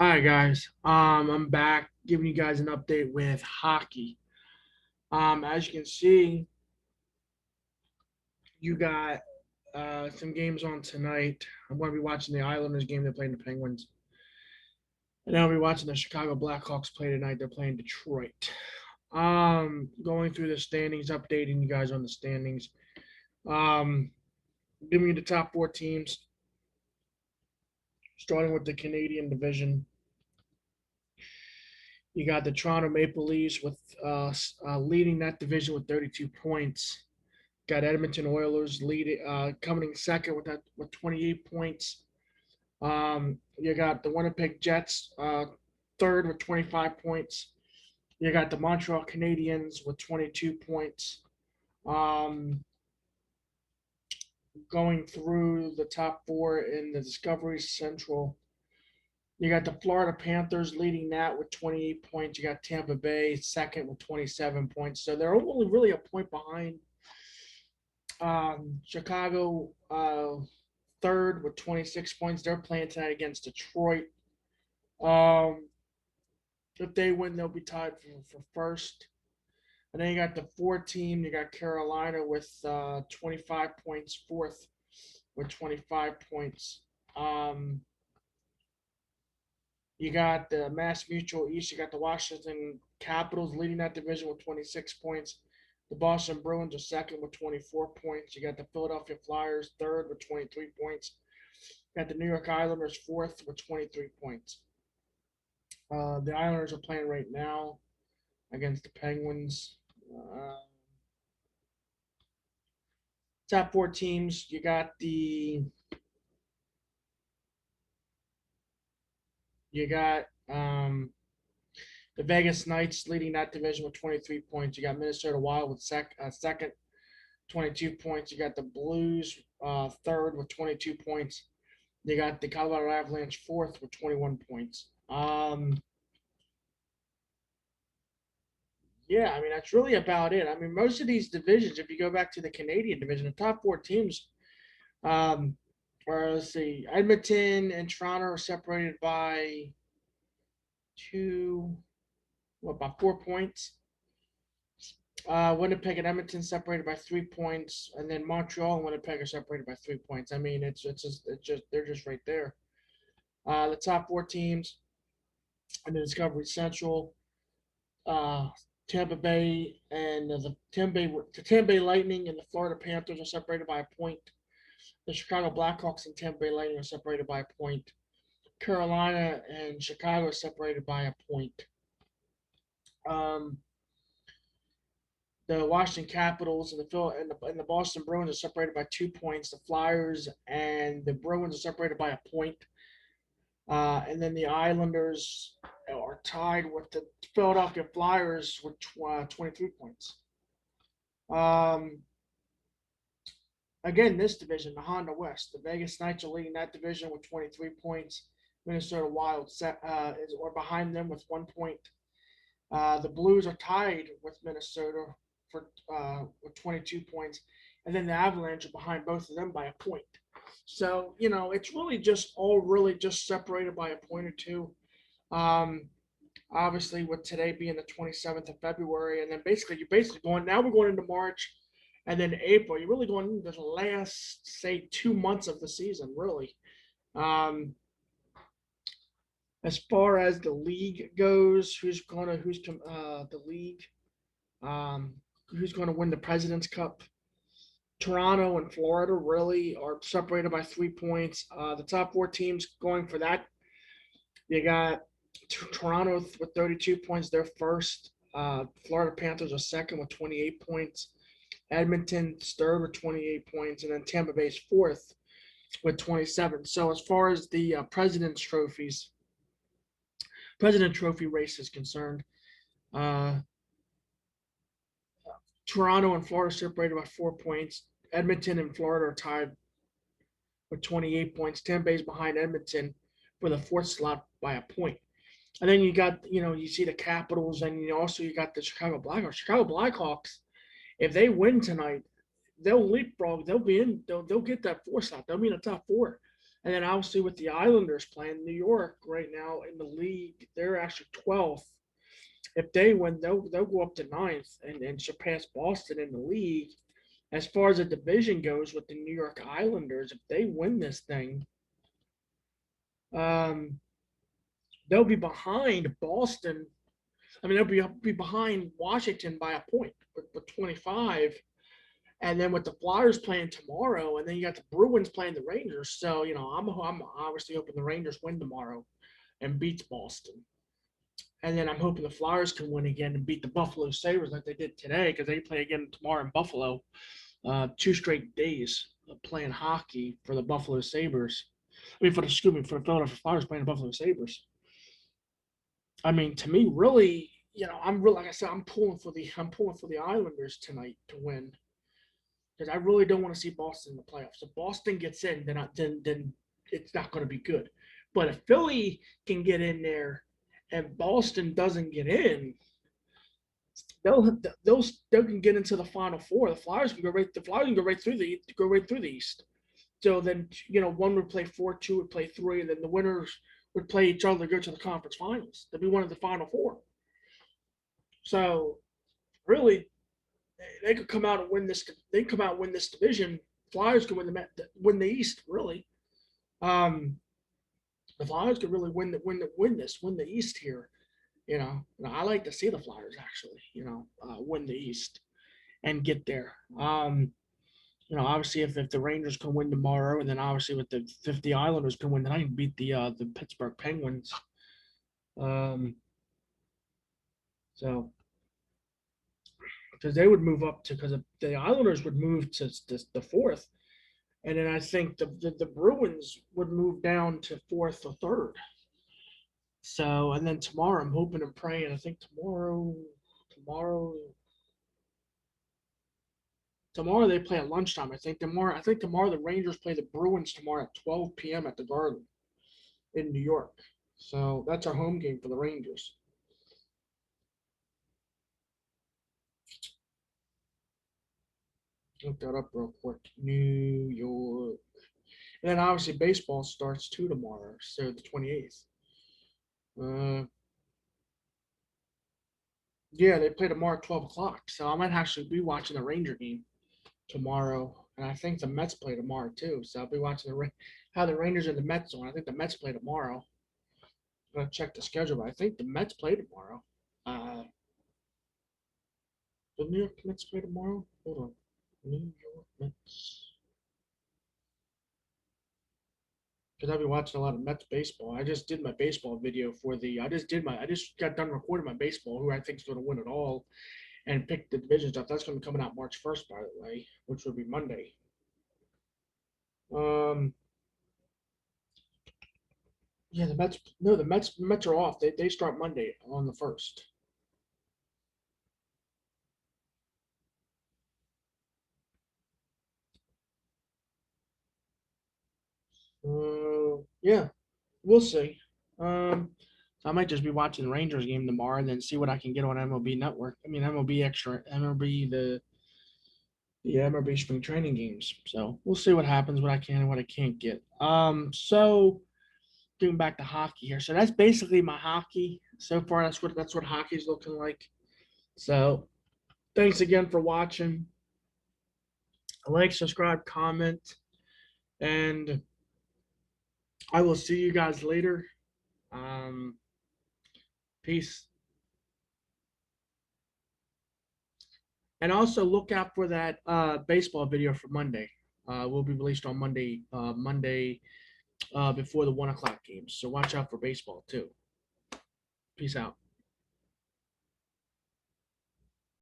All right, guys. I'm back giving you guys an update with hockey. As you can see, you got some games on tonight. I'm going to be watching the Islanders game. They're playing the Penguins, and I'll be watching the Chicago Blackhawks play tonight. They're playing Detroit. Going through the standings, updating you guys on the standings. Um, Giving you the top four teams, starting with the Canadian division. You got the Toronto Maple Leafs with leading that division with 32 points. Got Edmonton Oilers leading, coming in second with 28 points. You got the Winnipeg Jets third with 25 points. You got the Montreal Canadiens with 22 points. Um, Going through the top four in the Discovery Central, you got the Florida Panthers leading that with 28 points. You got Tampa Bay second with 27 points. So they're only really a point behind Chicago third with 26 points. They're playing tonight against Detroit. Um, if they win, they'll be tied for first. And then you got the fourth team. You got Carolina with 25 points, fourth with 25 points. Um, you got the Mass Mutual East. You got the Washington Capitals leading that division with 26 points. The Boston Bruins are second with 24 points. You got the Philadelphia Flyers third with 23 points. You got the New York Islanders fourth with 23 points. The Islanders are playing right now against the Penguins. Uh, Top four teams. You got the Vegas Knights leading that division with 23 points. You got Minnesota Wild with second, 22 points. You got the Blues third with 22 points. You got the Colorado Avalanche fourth with 21 points. Yeah, I mean that's really about it. I mean most of these divisions, if you go back to the Canadian division, the top four teams, um, or let's see, Edmonton and Toronto are separated by two, what about 4 points? Winnipeg and Edmonton separated by 3 points, and then Montreal and Winnipeg are separated by 3 points. I mean, it's just they're just right there. The top four teams in the Discovery Central, uh, Tampa Bay and the Tampa Bay Lightning and the Florida Panthers are separated by a point. The Chicago Blackhawks and Tampa Bay Lightning are separated by a point. Carolina and Chicago are separated by a point. Um, the Washington Capitals and the Boston Bruins are separated by 2 points. The Flyers and the Bruins are separated by a point. And then the Islanders are tied with the Philadelphia Flyers with 23 points. Um, Again, this division, the Honda West, the Vegas Knights are leading that division with 23 points. Minnesota Wild or behind them with 1 point. The Blues are tied with Minnesota with 22 points, and then the Avalanche are behind both of them by a point. So it's really just all really just separated by a point or two. Um, Obviously, with today being the 27th of February, and then you're basically going now. We're going into March, and then April. You're really going into the last say 2 months of the season, really. Um, as far as the league goes, the league who's going to win the President's Cup. Toronto and Florida really are separated by 3 points. The top four teams going for that, you got Toronto with 32 points. They're first. Florida Panthers are second with 28 points. Edmonton's third with 28 points. And then Tampa Bay's fourth with 27. So as far as the President Trophy race is concerned, uh, Toronto and Florida separated by 4 points. Edmonton and Florida are tied with 28 points. Tampa Bay's behind Edmonton for the fourth slot by a point. And then you see the Capitals, and you got the Chicago Blackhawks. Chicago Blackhawks, if they win tonight, they'll leapfrog. They'll be in. They'll get that four slot. They'll be in the top four. And then obviously with the Islanders playing New York right now in the league, they're actually 12th. If they win, they'll go up to ninth and surpass Boston in the league. As far as the division goes with the New York Islanders, if they win this thing, um, they'll be behind Boston. I mean, they'll be behind Washington by a point with 25. And then with the Flyers playing tomorrow, and then you got the Bruins playing the Rangers. So, I'm obviously hoping the Rangers win tomorrow and beats Boston. And then I'm hoping the Flyers can win again and beat the Buffalo Sabres like they did today, because they play again tomorrow in Buffalo. 2 straight days of playing hockey for the Buffalo Sabres. I mean, for the Philadelphia Flyers playing the Buffalo Sabres. I mean, to me, really, I'm really, like I said, I'm pulling for the Islanders tonight to win, because I really don't want to see Boston in the playoffs. If Boston gets in, then it's not going to be good. But if Philly can get in there and Boston doesn't get in, they can get into the Final Four. The Flyers can go right. The Flyers can go right through the East. So then one would play 4, two would play 3, and then the winners would play each other to go to the conference finals. They'd be one of the Final Four. So really, they could come out and win this. They come out and win this division. Flyers could win the East. Really, um, the Flyers could really win the East here. I like to see the Flyers actually. Win the East and get there. Obviously, if the Rangers can win tomorrow, and then obviously if the Islanders can win tonight and beat the Pittsburgh Penguins, so because they would move up to because the Islanders would move to the fourth, and then I think the Bruins would move down to fourth or third. So and then tomorrow, I'm hoping and praying. I think tomorrow they play at lunchtime. I think tomorrow the Rangers play the Bruins tomorrow at 12 p.m. at the Garden in New York. So that's our home game for the Rangers. Look that up real quick. New York. And then obviously baseball starts too tomorrow, so the 28th. Yeah, they play tomorrow at 12 o'clock. So I might actually be watching the Ranger game tomorrow. And I think the Mets play tomorrow too. So I'll be watching how the Rangers and the Mets on. I think the Mets play tomorrow. I'm gonna check the schedule, but I think the Mets play tomorrow. The New York Mets play tomorrow? Hold on. New York Mets. Because I've been watching a lot of Mets baseball. I just did my baseball video I just got done recording my baseball, who I think is going to win it all, and pick the division stuff. That's going to be coming out March 1st, by the way, which will be Monday. Yeah, the Mets are off. They start Monday on the 1st. Yeah, we'll see. So I might just be watching the Rangers game tomorrow and then see what I can get on MLB Network. I mean, MLB Extra, the MLB spring training games. So we'll see what happens, what I can and what I can't get. So getting back to hockey here. So that's basically my hockey so far. That's what hockey's looking like. So thanks again for watching. Like, subscribe, comment, and I will see you guys later. Peace. And also look out for that baseball video for Monday. Will be released on Monday before the 1 o'clock games. So watch out for baseball too. Peace out.